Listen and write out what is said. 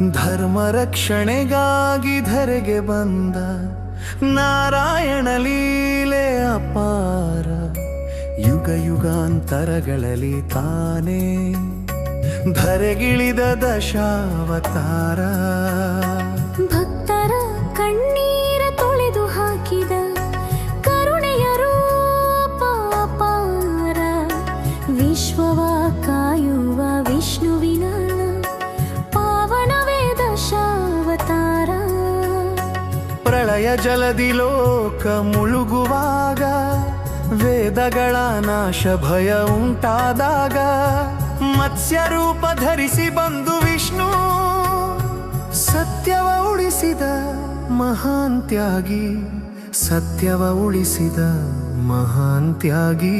ಧರ್ಮ ರಕ್ಷಣೆಗಾಗಿ ಧರೆಗೆ ಬಂದ ನಾರಾಯಣ ಲೀಲೆ ಅಪಾರ. ಯುಗ ಯುಗಾಂತರಗಳಲ್ಲಿ ತಾನೇ ಧರೆಗಿಳಿದ ದಶಾವತಾರ. ಭಕ್ತರ ಕಣ್ಣೀರ ತೊಳೆದು ಹಾಕಿದ ಕರುಣೆಯ ರೂಪ ಅಪಾರ. ವಿಶ್ವವ ಕಾಯುವ ವಿಷ್ಣುವಿನ ಪಾವನವೇ ದಶಾವತಾರ. ಪ್ರಳಯ ಜಲದಿ ಲೋಕ ಮುಳುಗುವಾಗ, ವೇದಗಳ ನಾಶ ಭಯ ಉಂಟಾದಾಗ, ಮತ್ಸ್ಯ ರೂಪ ಧರಿಸಿ ಬಂದು ವಿಷ್ಣು ಸತ್ಯವ ಉಳಿಸಿದ ಮಹಾನ್ ತ್ಯಾಗಿ. ಸತ್ಯವ ಉಳಿಸಿದ ಮಹಾನ್ ತ್ಯಾಗಿ.